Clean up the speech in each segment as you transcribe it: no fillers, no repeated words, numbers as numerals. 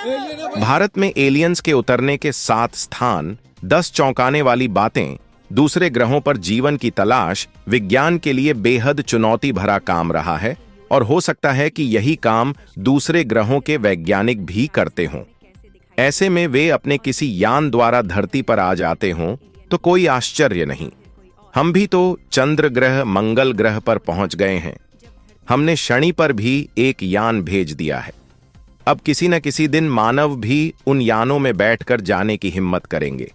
भारत में एलियंस के उतरने के 7 स्थान, 10 चौंकाने वाली बातें, दूसरे ग्रहों पर जीवन की तलाश विज्ञान के लिए बेहद चुनौती भरा काम रहा है और हो सकता है कि यही काम दूसरे ग्रहों के वैज्ञानिक भी करते हों। ऐसे में वे अपने किसी यान द्वारा धरती पर आ जाते हों तो कोई आश्चर्य नहीं। हम भी तो चंद्र ग्रह, मंगल ग्रह पर पहुंच गए हैं। हमने शनि पर भी एक यान भेज दिया है। अब किसी न किसी दिन मानव भी उन यानों में बैठकर जाने की हिम्मत करेंगे।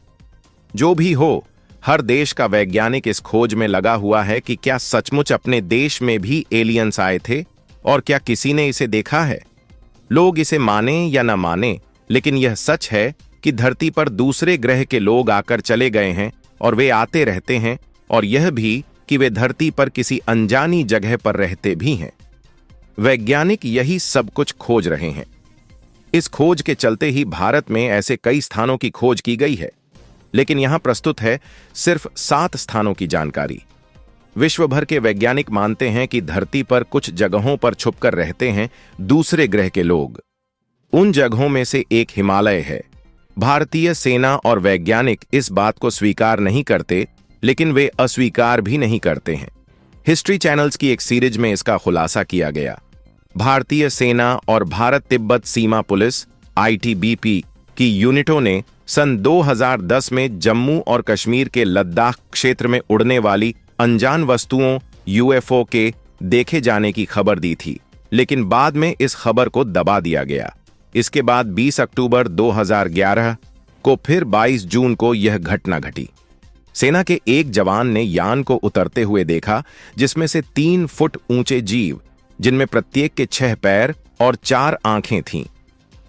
जो भी हो, हर देश का वैज्ञानिक इस खोज में लगा हुआ है कि क्या सचमुच अपने देश में भी एलियंस आए थे और क्या किसी ने इसे देखा है। लोग इसे माने या न माने, लेकिन यह सच है कि धरती पर दूसरे ग्रह के लोग आकर चले गए हैं और वे आते रहते हैं, और यह भी कि वे धरती पर किसी अनजानी जगह पर रहते भी हैं। वैज्ञानिक यही सब कुछ खोज रहे हैं। इस खोज के चलते ही भारत में ऐसे कई स्थानों की खोज की गई है, लेकिन यहां प्रस्तुत है सिर्फ 7 स्थानों की जानकारी। विश्व भर के वैज्ञानिक मानते हैं कि धरती पर कुछ जगहों पर छुपकर रहते हैं दूसरे ग्रह के लोग। उन जगहों में से एक हिमालय है। भारतीय सेना और वैज्ञानिक इस बात को स्वीकार नहीं करते, लेकिन वे अस्वीकार भी नहीं करते हैं। हिस्ट्री चैनल्स की एक सीरीज में इसका खुलासा किया गया। भारतीय सेना और भारत तिब्बत सीमा पुलिस (ITBP) की यूनिटों ने सन 2010 में जम्मू और कश्मीर के लद्दाख क्षेत्र में उड़ने वाली अनजान वस्तुओं UFO के देखे जाने की खबर दी थी, लेकिन बाद में इस खबर को दबा दिया गया। इसके बाद 20 अक्टूबर 2011 को फिर 22 जून को यह घटना घटी। सेना के एक जवान ने यान को उतरते हुए देखा, जिसमें से 3 फुट ऊंचे जीव, जिनमें प्रत्येक के 6 पैर और 4 आंखें थीं,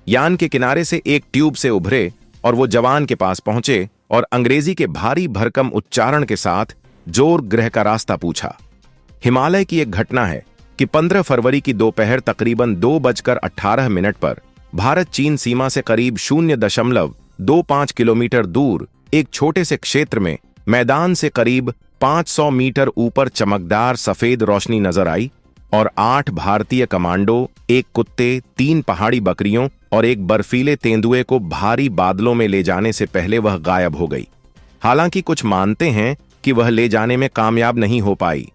यान के किनारे से एक ट्यूब से उभरे और वो जवान के पास पहुंचे और अंग्रेजी के भारी भरकम उच्चारण के साथ जोर ग्रह का रास्ता पूछा। हिमालय की एक घटना है कि 15 फरवरी की दोपहर तकरीबन 2:18 पर भारत चीन सीमा से करीब 0.25 किलोमीटर दूर एक छोटे से क्षेत्र में मैदान से करीब 500 मीटर ऊपर चमकदार सफेद रोशनी नजर आई और 8 भारतीय कमांडो, 1 कुत्ते, 3 पहाड़ी बकरियों और एक बर्फीले तेंदुए को भारी बादलों में ले जाने से पहले वह गायब हो गई। हालांकि कुछ मानते हैं कि वह ले जाने में कामयाब नहीं हो पाई।